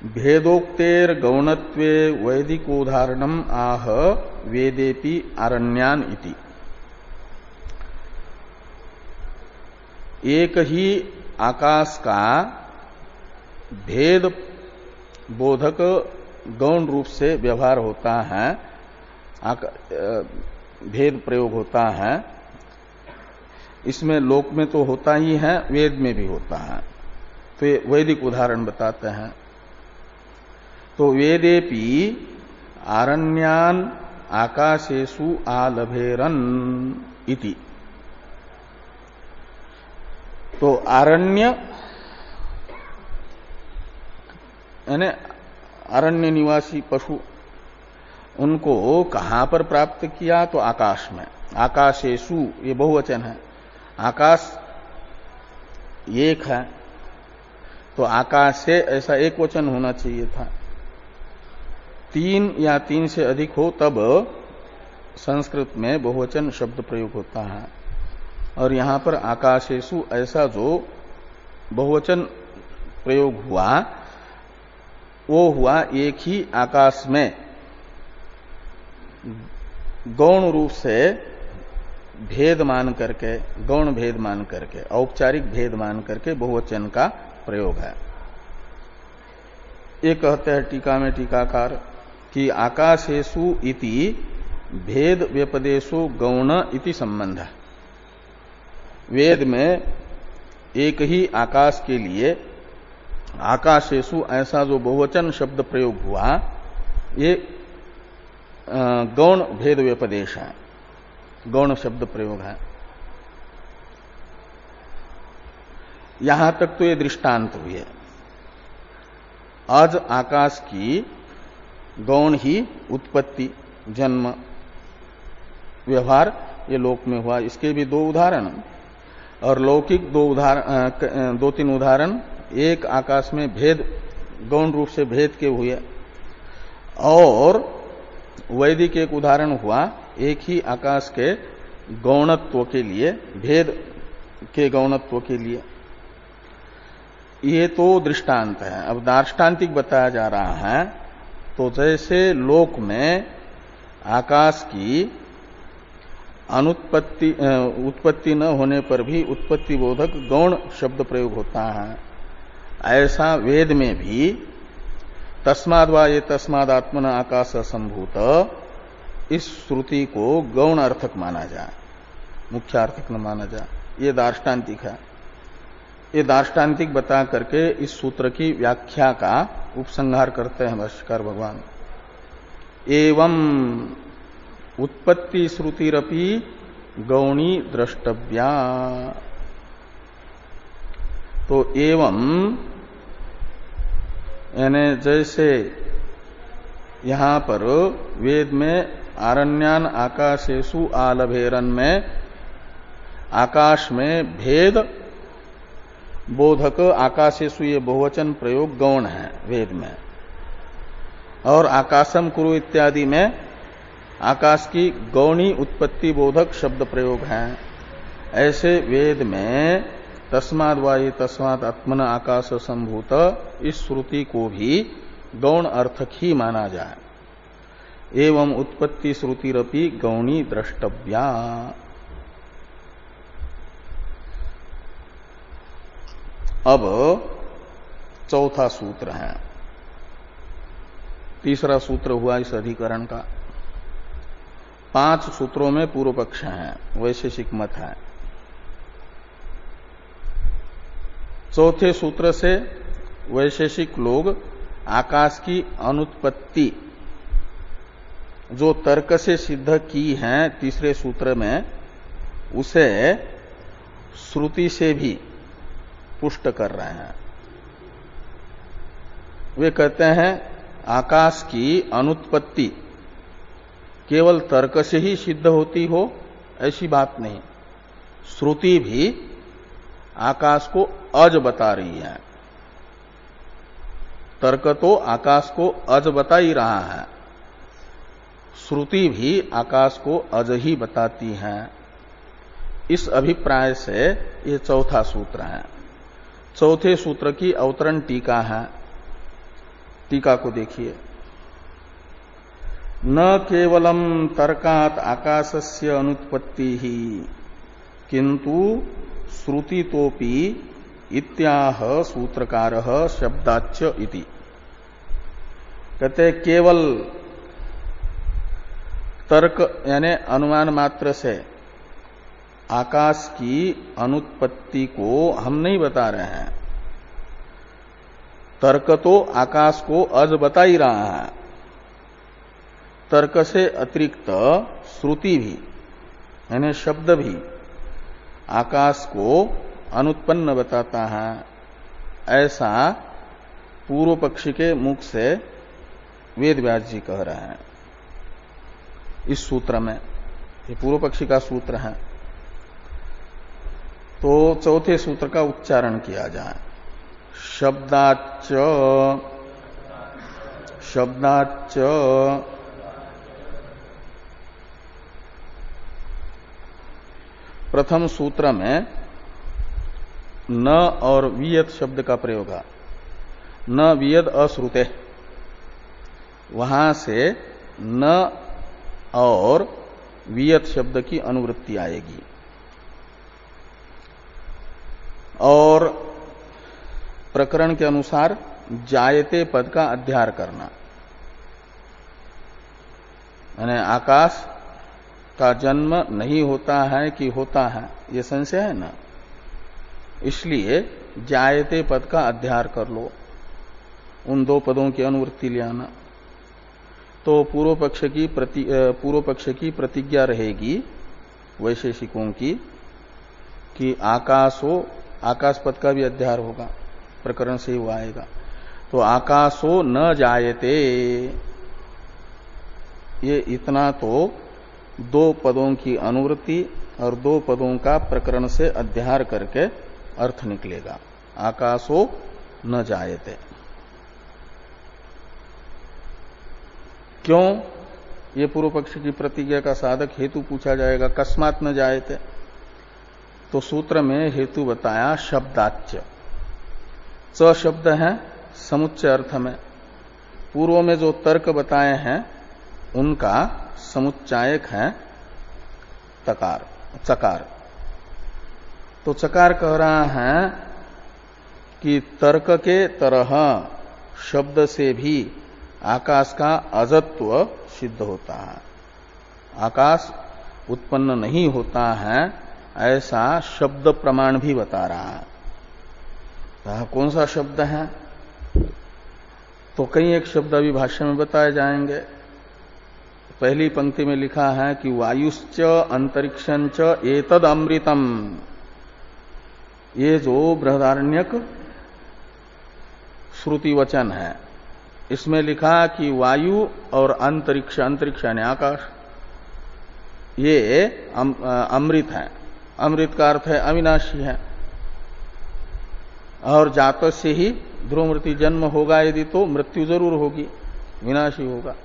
भेदोक्तेर गौणत्वे वैदिकोदाहरणम आह वेदेपि आरण्यान इति। एक ही आकाश का भेद बोधक गौण रूप से व्यवहार होता है, भेद प्रयोग होता है, इसमें लोक में तो होता ही है, वेद में भी होता है। तो ये वैदिक उदाहरण बताते हैं। तो वेदेपि आरण्यान आकाशेषु आलभेरन इति। तो आरण्य यानी अरण्य निवासी पशु, उनको कहां पर प्राप्त किया? तो आकाश में। आकाशेषु ये बहुवचन है, आकाश एक है तो आकाश से ऐसा एक वचन होना चाहिए था। तीन या तीन से अधिक हो तब संस्कृत में बहुवचन शब्द प्रयोग होता है, और यहां पर आकाशेषु ऐसा जो बहुवचन प्रयोग हुआ वो हुआ एक ही आकाश में गौण रूप से भेद मान करके, गौण भेद मान करके, औपचारिक भेद मान करके बहुवचन का प्रयोग है। ये कहते हैं टीका में टीकाकार कि आकाशेषु इति भेद व्यपदेशो गौण इति संबंध। वेद में एक ही आकाश के लिए आकाशेषु ऐसा जो बहुवचन शब्द प्रयोग हुआ ये गौण भेद व्यपदेश है, गौण शब्द प्रयोग है। यहां तक तो ये दृष्टांत हुए। आज आकाश की गौण ही उत्पत्ति, जन्म, व्यवहार ये लोक में हुआ, इसके भी दो उदाहरण, और लौकिक दो तीन उदाहरण। एक आकाश में भेद, गौण रूप से भेद के हुए, और वैदिक एक उदाहरण हुआ एक ही आकाश के गौणत्व के लिए, भेद के गौणत्व के लिए। ये तो दृष्टांत है। अब दार्ष्टान्तिक बताया जा रहा है। तो जैसे लोक में आकाश की उत्पत्ति न होने पर भी उत्पत्ति बोधक गौण शब्द प्रयोग होता है, ऐसा वेद में भी तस्माद् वा ये तस्मादात्मन आकाश संभूत, इस श्रुति को गौण अर्थक माना जाए। मुख्यार्थिक न माना जाए, ये दार्ष्टान्तिक है। ये दार्ष्टान्तिक बता करके इस सूत्र की व्याख्या का उपसंहार करते हैं भाष्यकार भगवान। एवं उत्पत्ति श्रुतिरपि गौणी द्रष्टव्या। तो एवं यानी जैसे यहां पर वेद में आरण्यान आकाशेषु आलभेरन में आकाश में भेद बोधक आकाशेषु ये बहुवचन प्रयोग गौण है वेद में, और आकाशम कुरु इत्यादि में आकाश की गौणी उत्पत्ति बोधक शब्द प्रयोग है। ऐसे वेद में तस्माद् वायु तस्मात् आत्मन आकाश संभूत इस श्रुति को भी गौण अर्थक ही माना जाए। एवं उत्पत्ति श्रुतिरपि गौणी द्रष्टव्या। अब चौथा सूत्र है, तीसरा सूत्र हुआ इस अधिकरण का। 5 सूत्रों में पूर्व पक्ष है, वैशेषिक मत है। चौथे सूत्र से वैशेषिक लोग आकाश की अनुत्पत्ति जो तर्क से सिद्ध की है तीसरे सूत्र में, उसे श्रुति से भी पुष्ट कर रहे हैं। वे कहते हैं आकाश की अनुत्पत्ति केवल तर्क से ही सिद्ध होती हो ऐसी बात नहीं, श्रुति भी आकाश को अज बता रही है। तर्क तो आकाश को अज बता ही रहा है, श्रुति भी आकाश को अज ही बताती है। इस अभिप्राय से ये चौथा सूत्र है। चौथे सूत्र की अवतरण टीका है, टीका को देखिए। न केवलम तर्कात् आकाशस्य अनुत्पत्ति ही किंतु श्रुति तोपि इत्याह सूत्रकारः शब्दाच्च इति। कहते केवल तर्क यानी अनुमान मात्र से आकाश की अनुत्पत्ति को हम नहीं बता रहे हैं। तर्क तो आकाश को अज बता ही रहा है, तर्क से अतिरिक्त श्रुति भी यानी शब्द भी आकाश को अनुत्पन्न बताता है। ऐसा पूर्व पक्षी के मुख से वेद व्यास जी कह रहे हैं इस सूत्र में। ये पूर्व पक्षी का सूत्र है, तो चौथे सूत्र का उच्चारण किया जाए। शब्दाच्च शब्दाच्च प्रथम सूत्र में न और वियत शब्द का प्रयोग है। न वियद अश्रुते, वहां से न और वियत शब्द की अनुवृत्ति आएगी। और प्रकरण के अनुसार जायते पद का अध्यार करना, यानी आकाश का जन्म नहीं होता है कि होता है, ये संशय है ना, इसलिए जायते पद का अध्यार कर लो, उन 2 पदों की अनुवृत्ति ले आना। तो पूर्व पक्ष की प्रतिज्ञा रहेगी वैशेषिकों की कि आकाश पद का भी अध्यार होगा, प्रकरण से ही वो आएगा। तो आकाशो न जायते, ये इतना तो 2 पदों की अनुवृत्ति और 2 पदों का प्रकरण से अध्यार करके अर्थ निकलेगा। आकाशो न जायते। क्यों? ये पूर्व पक्ष की प्रतिज्ञा का साधक हेतु पूछा जाएगा, कस्मात् न जायते। तो सूत्र में हेतु बताया शब्दाच्च। च शब्द है समुच्चय अर्थ में। पूर्व में जो तर्क बताए हैं उनका समुच्चायक है तकार, चकार। तो चकार कह रहा है कि तर्क के तरह शब्द से भी आकाश का अजत्व सिद्ध होता है। आकाश उत्पन्न नहीं होता है, ऐसा शब्द प्रमाण भी बता रहा है। कौन सा शब्द है? तो कई एक शब्द अभी भाष्य में बताए जाएंगे। पहली पंक्ति में लिखा है कि वायुश्च अंतरिक्षंच एतद अमृतम। ये जो बृहदारण्यक श्रुति वचन है, इसमें लिखा कि वायु और अंतरिक्ष, अंतरिक्ष यानी आकाश, ये अमृत है। अमृत का अर्थ है अविनाशी है। और जात से ही ध्रुव मृत्यु जन्म होगा, यदि तो मृत्यु जरूर होगी, विनाशी होगा।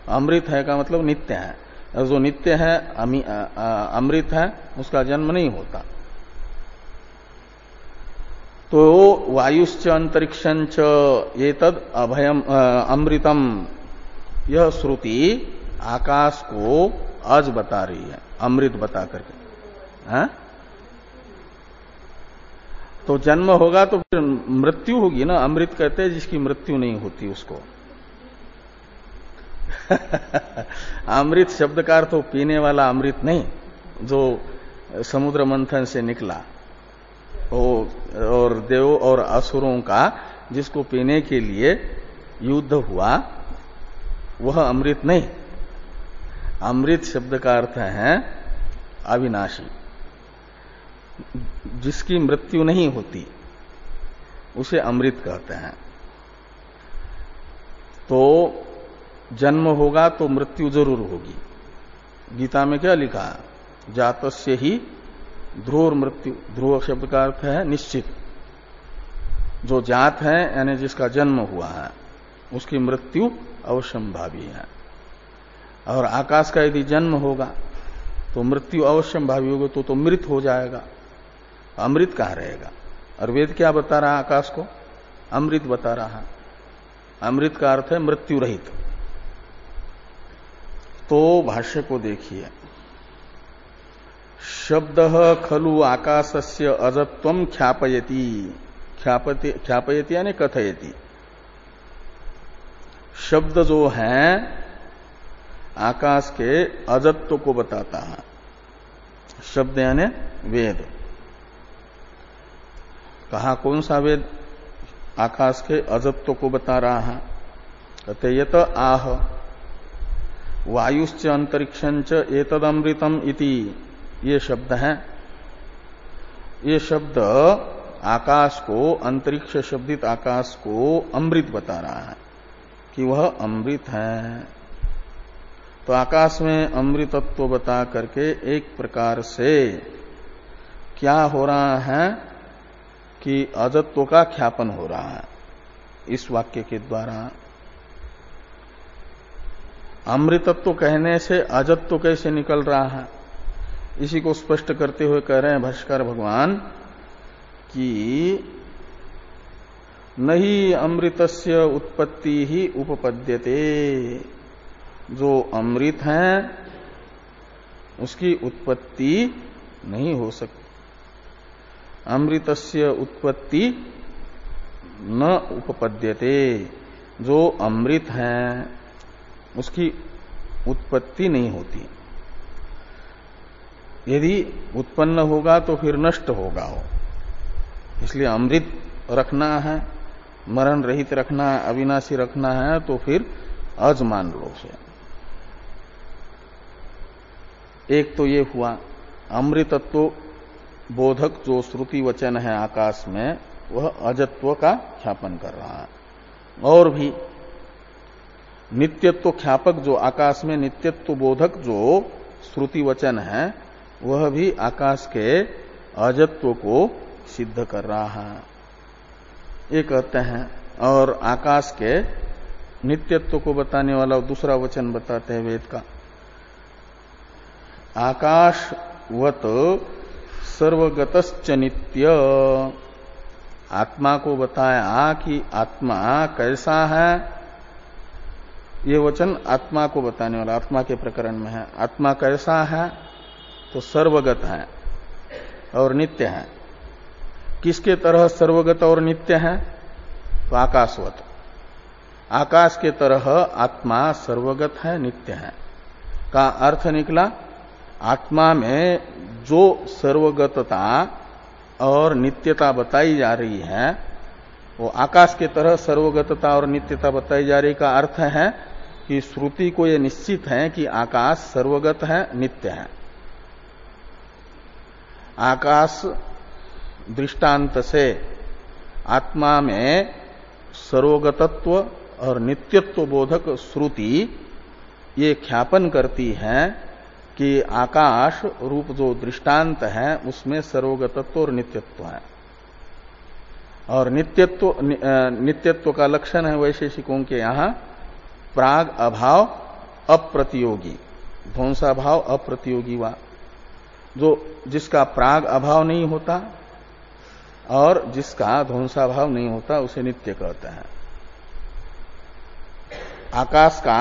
अमृत है का मतलब नित्य है, और जो नित्य है अमृत है, उसका जन्म नहीं होता। तो वायुश्च अंतरिक्षंच एतद अभयम अमृतम, यह श्रुति आकाश को अज बता रही है, अमृत बता करके। है? तो जन्म होगा तो फिर मृत्यु होगी ना। अमृत कहते हैं जिसकी मृत्यु नहीं होती उसको। अमृत शब्द का अर्थ तो पीने वाला अमृत नहीं, जो समुद्र मंथन से निकला और देवों और असुरों का जिसको पीने के लिए युद्ध हुआ, वह अमृत नहीं। अमृत शब्द का अर्थ है अविनाशी, जिसकी मृत्यु नहीं होती, उसे अमृत कहते हैं। तो जन्म होगा तो मृत्यु जरूर होगी। गीता में क्या लिखा है? जातस्य ही ध्रुव मृत्यु। ध्रुव शब्द का अर्थ है निश्चित। जो जात है यानी जिसका जन्म हुआ है, उसकी मृत्यु अवश्यंभावी है। और आकाश का यदि जन्म होगा तो मृत्यु अवश्यंभावी होगी, तो मृत हो जाएगा, अमृत कहां रहेगा। और वेद क्या बता रहा है? आकाश को अमृत बता रहा है। अमृत का अर्थ है मृत्यु रहित। तो भाष्य को देखिए, शब्द खलु आकाशस्य अजत्वम ख्यापयति। ख्यापयति यानी कथयति। शब्द जो है आकाश के अजत्व को बताता है। शब्द यानी वेद। कहा कौन सा वेद आकाश के अजत्व को बता रहा है? कहते यत आह वायुश्च अंतरिक्षंच एतदमृतम इति, ये शब्द है। ये शब्द आकाश को, अंतरिक्ष शब्दित आकाश को अमृत बता रहा है कि वह अमृत है। तो आकाश में अमृतत्व बता करके एक प्रकार से क्या हो रहा है कि अजत्व का ख्यापन हो रहा है इस वाक्य के द्वारा। अमृतत्व कहने से अजत्व कैसे निकल रहा है, इसी को स्पष्ट करते हुए कह रहे हैं भाष्यकार भगवान कि नहीं अमृतस्य उत्पत्ति ही उपपद्यते। जो अमृत है उसकी उत्पत्ति नहीं हो सकती। अमृतस्य उत्पत्ति न उपपद्यते। जो अमृत है उसकी उत्पत्ति नहीं होती। यदि उत्पन्न होगा तो फिर नष्ट होगा वो। इसलिए अमृत रखना है, मरण रहित रखना है, अविनाशी रखना है, तो फिर अज मान लो उसे। एक तो ये हुआ अमृतत्व बोधक जो श्रुति वचन है आकाश में, वह अजत्व का ख्यापन कर रहा है। और भी नित्यत्व ख्यापक जो आकाश में नित्यत्व बोधक जो श्रुति वचन है, वह भी आकाश के अजत्व को सिद्ध कर रहा है, ये कहते हैं। और आकाश के नित्यत्व को बताने वाला दूसरा वचन बताते हैं वेद का। आकाशवत सर्वगतश्च नित्य। आत्मा को बताया कि आत्मा कैसा है। ये वचन आत्मा को बताने वाला, आत्मा के प्रकरण में है। आत्मा कैसा है तो सर्वगत है और नित्य है। किसके तरह सर्वगत और नित्य है? तो आकाशवत। आकाश के तरह आत्मा सर्वगत है, नित्य है का अर्थ निकला आत्मा में जो सर्वगतता और नित्यता बताई जा रही है वो आकाश के तरह सर्वगतता और नित्यता बताई जा रही का अर्थ है कि श्रुति को ये निश्चित है कि आकाश सर्वगत है, नित्य है। आकाश दृष्टांत से आत्मा में सर्वगतत्व और नित्यत्व बोधक श्रुति ये ख्यापन करती है कि आकाश रूप जो दृष्टांत है उसमें सर्वगतत्व और नित्यत्व है। और नित्यत्व का लक्षण है वैशेषिकों के यहां प्राग अभाव अप्रतियोगी, ध्वंसाभाव अप्रतियोगी वा, जो जिसका प्राग अभाव नहीं होता और जिसका ध्वंसाभाव नहीं होता उसे नित्य कहते हैं। आकाश का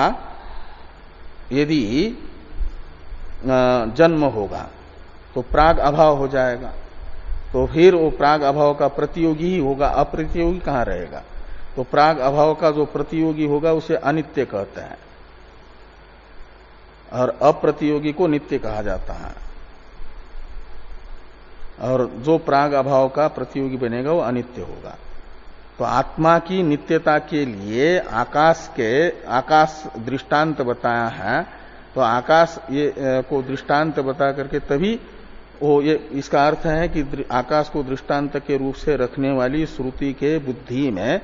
यदि जन्म होगा तो प्राग अभाव हो जाएगा, तो फिर वो प्राग अभाव का प्रतियोगी ही होगा, अप्रतियोगी कहां रहेगा। तो प्राग अभाव का जो प्रतियोगी होगा उसे अनित्य कहते हैं और अप्रतियोगी को नित्य कहा जाता है। और जो प्राग अभाव का प्रतियोगी बनेगा वो अनित्य होगा। तो आत्मा की नित्यता के लिए आकाश दृष्टांत बताया है। तो आकाश ये को दृष्टांत बता करके तभी वो ये इसका अर्थ है कि आकाश को दृष्टांत के रूप से रखने वाली श्रुति के बुद्धि में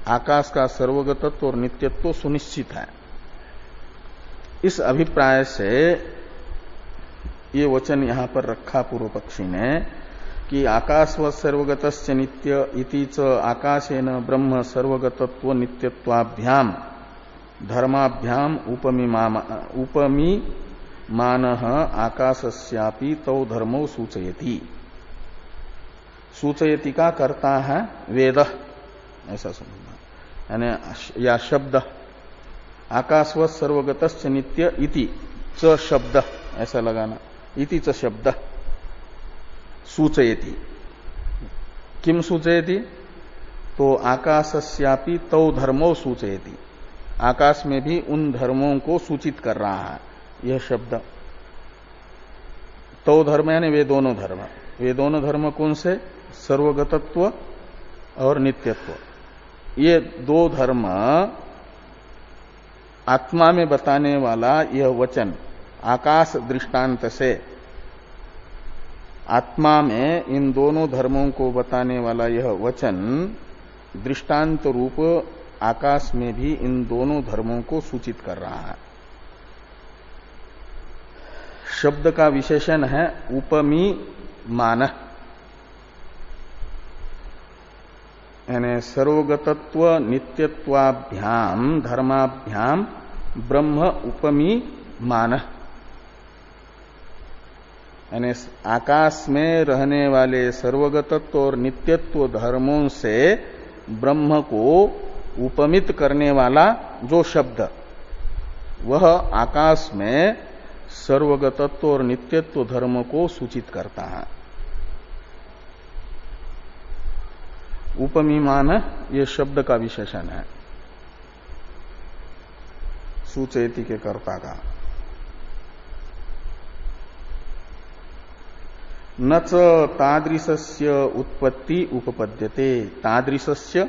आकाश का सर्वगतत्व और नित्यत्व सुनिश्चित है। इस अभिप्राय से ये वचन यहां पर रखा पूर्व पक्षी ने कि आकाश व सर्वगतस्य नित्य इति च आकाशेन ब्रह्म सर्वगतत्व नित्यत्वाभ्याम धर्माभ्याम उपमी मानः आकाशस्यापि तौ धर्मो सूचयति। सूचयति का करता है वेद, ऐसा समझना, यानी या शब्द आकाशवत् सर्वगतस्य नित्य इति च शब्द ऐसा लगाना, इति च शब्द सूचयति। किम सूचयति? तो आकाशस्यापि तौ धर्मो सूचयति, आकाश में भी उन धर्मों को सूचित कर रहा है यह शब्द। तौ धर्म यानी वे दोनों धर्म, वे दोनों धर्म कौन से? सर्वगतत्व और नित्यत्व। ये दो धर्म आत्मा में बताने वाला यह वचन आकाश दृष्टांत से आत्मा में इन दोनों धर्मों को बताने वाला यह वचन दृष्टांत रूप आकाश में भी इन दोनों धर्मों को सूचित कर रहा है। शब्द का विशेषण है उपमी मान, यानी सर्वगतत्व नित्यत्वाभ्याम धर्माभ्याम ब्रह्म उपमी मान, यानी आकाश में रहने वाले सर्वगतत्व और नित्यत्व धर्मों से ब्रह्म को उपमित करने वाला जो शब्द, वह आकाश में सर्वगतत्व और नित्यत्व धर्म को सूचित करता है। उपमीमान ये शब्द का विशेषण है सूचयति के कर्ता का। न च तादृशस्य उत्पत्ति उपपद्यते। तादृशस्य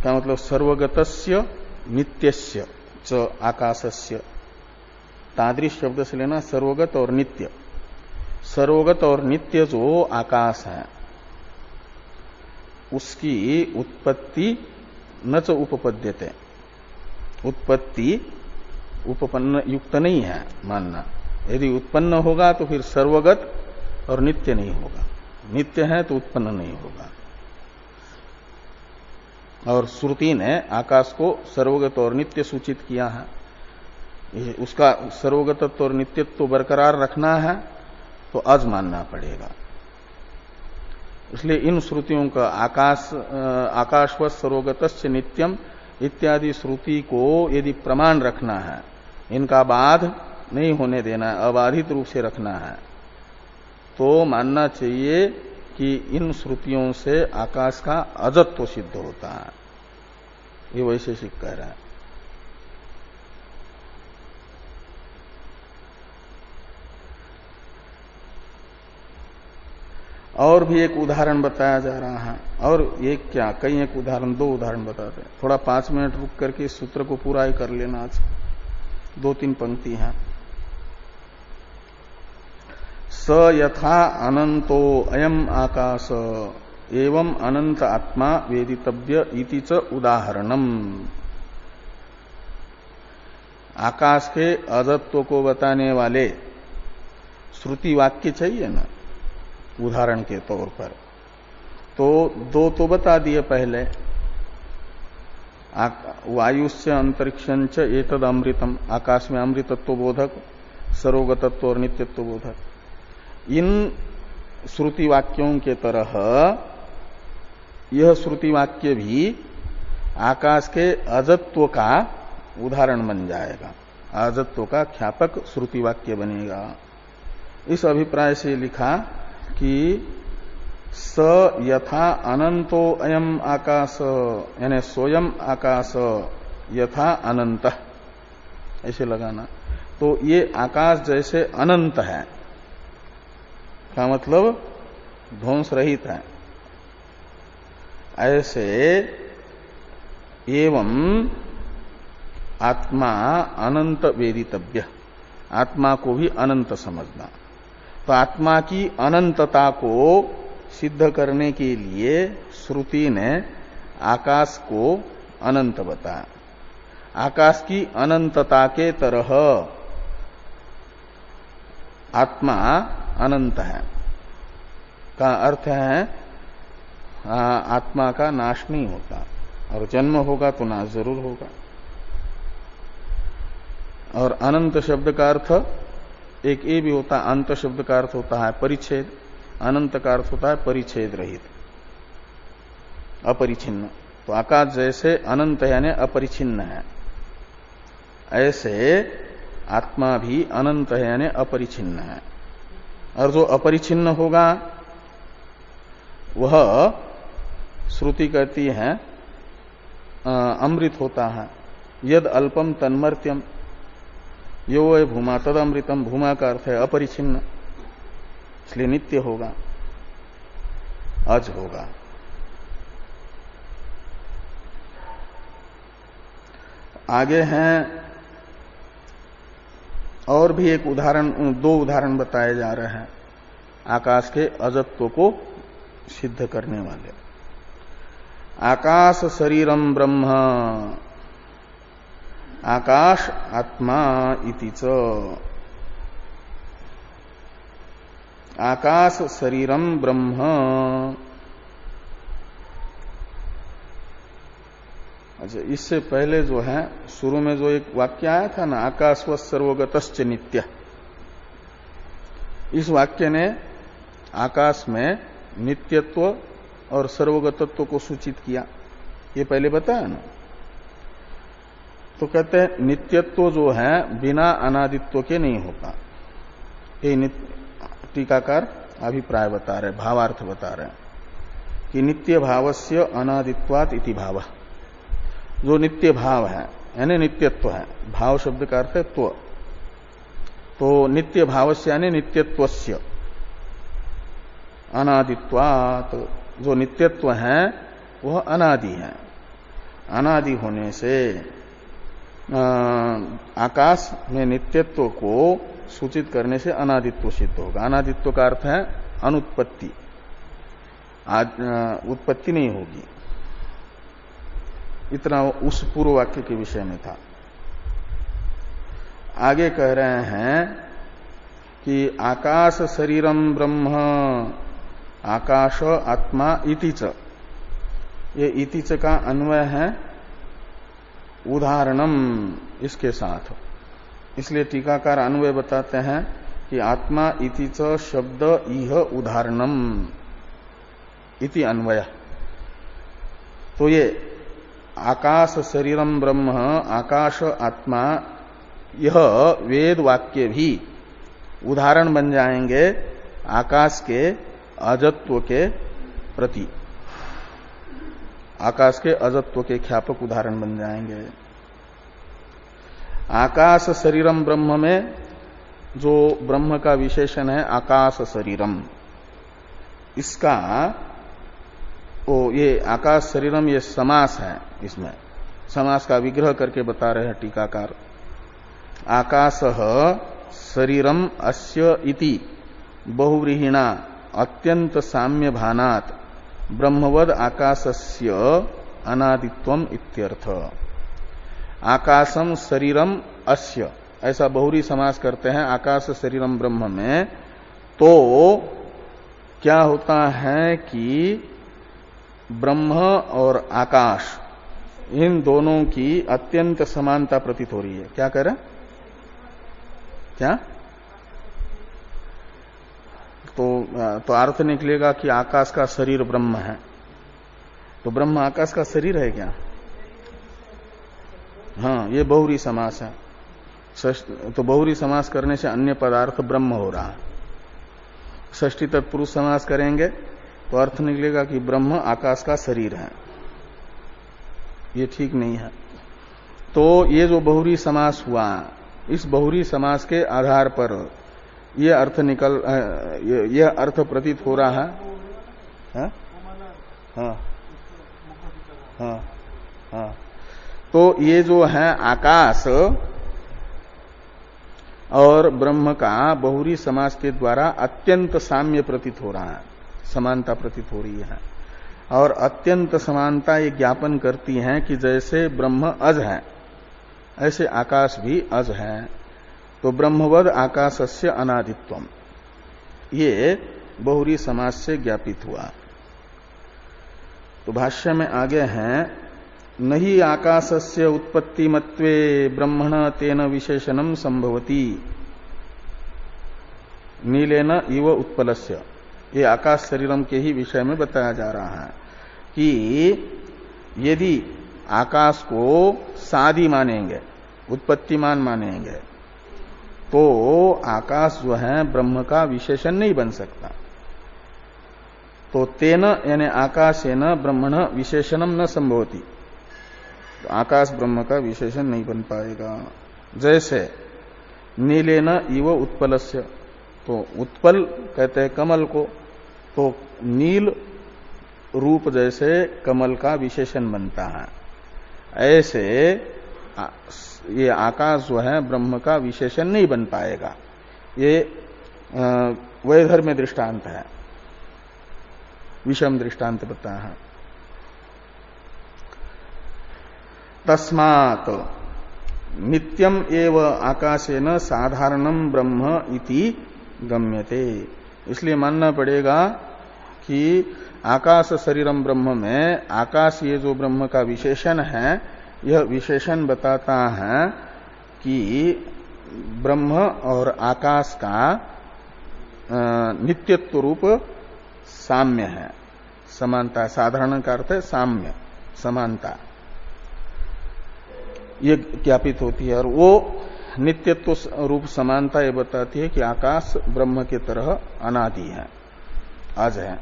का मतलब सर्वगतस्य नित्यस्य च आकाशस्य। तादृश शब्द से लेना सर्वगत और नित्य। सर्वगत और नित्य जो आकाश है उसकी उत्पत्ति न च उपपद्यते, उत्पत्ति उपपन्न युक्त नहीं है मानना। यदि उत्पन्न होगा तो फिर सर्वगत और नित्य नहीं होगा, नित्य है तो उत्पन्न नहीं होगा। और श्रुति ने आकाश को सर्वगत और नित्य सूचित किया है, उसका सर्वगतत्व और नित्यत्व बरकरार रखना है तो अज मानना पड़ेगा। इसलिए इन श्रुतियों का आकाशवत् सर्वगतस्य नित्यम इत्यादि श्रुति को यदि प्रमाण रखना है, इनका बाध नहीं होने देना है, अबाधित रूप से रखना है, तो मानना चाहिए कि इन श्रुतियों से आकाश का अजत्व सिद्ध होता है। ये वैशेषिक कह रहा है। और भी एक उदाहरण बताया जा रहा है, और एक क्या कई एक उदाहरण, 2 उदाहरण बताते हैं। थोड़ा 5 मिनट रुक करके इस सूत्र को पूरा ही कर लेना। आज 2-3 पंक्ति हैं। स यथा अनंतो अयम आकाश एवं अनंत आत्मा वेदितव्य इति च उदाहरणम। आकाश के अजत्व को बताने वाले श्रुति वाक्य चाहिए ना उदाहरण के तौर पर, तो 2 तो बता दिए पहले। वायुस्य अंतरिक्षंच एतद अमृतम, आकाश में अमृतत्व बोधक, सर्वगतत्व और नित्यत्व बोधक। इन श्रुति वाक्यों के तरह यह श्रुति वाक्य भी आकाश के अजत्व का उदाहरण बन जाएगा, अजत्व का ख्यापक श्रुति वाक्य बनेगा। इस अभिप्राय से लिखा कि स यथा अनंतो अयम आकाश, यानी सोयम आकाश यथा अनंत, ऐसे लगाना। तो ये आकाश जैसे अनंत है, का मतलब ध्वंस रहित है, ऐसे एवं आत्मा अनंत वेदितव्य, आत्मा को भी अनंत समझना। तो आत्मा की अनंतता को सिद्ध करने के लिए श्रुति ने आकाश को अनंत बताया। आकाश की अनंतता के तरह आत्मा अनंत है का अर्थ है आत्मा का नाश नहीं होता, और जन्म होगा तो नाश जरूर होगा। और अनंत शब्द का अर्थ एक ये भी होता है, अंत शब्द का अर्थ होता है परिच्छेद, अनंत का अर्थ होता है परिच्छेद रहित, अपरिछिन्न। तो आकाश जैसे अनंत है यानी अपरिछिन्न है, ऐसे आत्मा भी अनंत है यानी अपरिछिन्न है। और जो अपरिछिन्न होगा वह श्रुति कहती है अमृत होता है। यद अल्पम तन्मर्त्यम यो वै भूमा तद अमृतम, भूमा का अर्थ है अपरिछिन्न, इसलिए नित्य होगा, अज होगा। आगे हैं और भी एक उदाहरण, 2 उदाहरण बताए जा रहे हैं आकाश के अजत्व को सिद्ध करने वाले। आकाश शरीरम ब्रह्म, आकाश आत्मा इति च, आकाश शरीरम ब्रह्म। अच्छा, इससे पहले जो है शुरू में जो एक वाक्य आया था ना, आकाश व सर्वगतश्च नित्य, इस वाक्य ने आकाश में नित्यत्व और सर्वगतत्व को सूचित किया, ये पहले बताया ना। तो कहते हैं नित्यत्व जो है बिना अनादित्व के नहीं होता, ये टीकाकार अभिप्राय बता रहे, भावार्थ बता रहे कि नित्य भावस्य अनादित्वात् इति भाव। जो नित्य भाव है यानी नित्यत्व है, भाव शब्द का अर्थ है त्व, तो नित्य भावस्य यानी नित्यत्वस्य अनादित्वात्, जो नित्यत्व है वह अनादि है। अनादि होने से आकाश में नित्यत्व को सूचित करने से अनादित्व सिद्ध होगा। अनादित्व का अर्थ है अनुत्पत्ति, उत्पत्ति नहीं होगी। इतना उस पूर्व वाक्य के विषय में था। आगे कह रहे हैं कि आकाश शरीरम ब्रह्म, आकाश आत्मा इति च, ये इति च का अन्वय है उदाहरणम इसके साथ, इसलिए टीकाकार अन्वय बताते हैं कि आत्मा इति च शब्द इह उदाहरणम इति अन्वय। तो ये आकाश शरीरम ब्रह्म, आकाश आत्मा, यह वेद वाक्य भी उदाहरण बन जाएंगे आकाश के अजत्व के प्रति, आकाश के अजत्व के ख्यापक उदाहरण बन जाएंगे। आकाश शरीरम ब्रह्म में जो ब्रह्म का विशेषण है आकाश शरीरम, इसका ये आकाश शरीरम ये समास है, इसमें समास का विग्रह करके बता रहे हैं टीकाकार। आकाशः शरीरम अस्य इति बहुव्रीहिणा अत्यंत साम्य भानात् ब्रह्मवद आकाशस्य अनादित्वम इत्यर्थ। आकाशम शरीरम अस्य ऐसा बहुरी समास करते हैं आकाश शरीरम ब्रह्म में, तो क्या होता है कि ब्रह्म और आकाश इन दोनों की अत्यंत समानता प्रतीत हो रही है। क्या कह रहे? क्या? तो अर्थ निकलेगा कि आकाश का शरीर ब्रह्म है, तो ब्रह्म आकाश का शरीर है क्या? हाँ, ये बहुरी समास है। तो बहुरी समास करने से अन्य पदार्थ ब्रह्म हो रहा है। षष्ठी तत्पुरुष समास करेंगे तो अर्थ निकलेगा कि ब्रह्म आकाश का शरीर है। ये ठीक नहीं है। तो ये जो बहुरी समास हुआ, इस बहुरी समास के आधार पर यह अर्थ प्रतीत हो रहा है। हाँ हाँ हाँ हाँ। तो ये जो है आकाश और ब्रह्म का बहुरी समास के द्वारा अत्यंत साम्य प्रतीत हो रहा है, समानता प्रतीत हो रही है। और अत्यंत समानता ये ज्ञापन करती है कि जैसे ब्रह्म अज है ऐसे आकाश भी अज है। तो ब्रह्मवद आकाशस्य अनादित्वम, ये बहुरी समास से ज्ञापित हुआ। तो भाष्य में आगे हैं, नहीं आकाशस्य उत्पत्तिमत्वे ब्रह्मण तेन विशेषणम संभवति नीलेन इव उत्पलस्य। ये आकाश शरीरम के ही विषय में बताया जा रहा है कि यदि आकाश को सादी मानेंगे, उत्पत्तिमान मानेंगे, तो आकाश जो है ब्रह्म का विशेषण नहीं बन सकता। तो तेन यानी आकाशेन ब्रह्मण विशेषणम न संभवति, तो आकाश ब्रह्म का विशेषण नहीं बन पाएगा। जैसे नीलेन इव उत्पलस्य, तो उत्पल कहते हैं कमल को, तो नील रूप जैसे कमल का विशेषण बनता है, ऐसे ये आकाश जो है ब्रह्म का विशेषण नहीं बन पाएगा। ये वैधर्म्य दृष्टांत है, विषम दृष्टांत बताया है। तस्मात् नित्यम एव आकाशेन साधारणम ब्रह्म इति गम्यते। इसलिए मानना पड़ेगा कि आकाश शरीरम ब्रह्म में आकाश ये जो ब्रह्म का विशेषण है, यह विशेषण बताता है कि ब्रह्म और आकाश का नित्यत्व रूप साम्य है, समानता। साधारण का अर्थ है साम्य, समानता, ये ज्ञापित होती है। और वो नित्यत्व रूप समानता ये बताती है कि आकाश ब्रह्म के तरह अनादि है, अज है।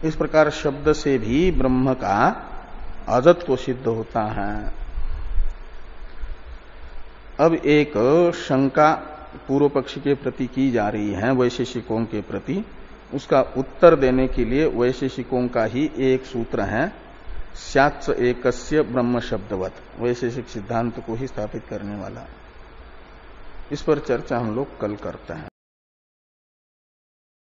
इस प्रकार शब्द से भी ब्रह्म का अजत्व सिद्ध होता है। अब एक शंका पूर्व पक्षी के प्रति की जा रही है, वैशेषिकों के प्रति। उसका उत्तर देने के लिए वैशेषिकों का ही एक सूत्र है, स्यात्स एकस्य ब्रह्म शब्दवत, वैशेषिक सिद्धांत को ही स्थापित करने वाला। इस पर चर्चा हम लोग कल करते हैं।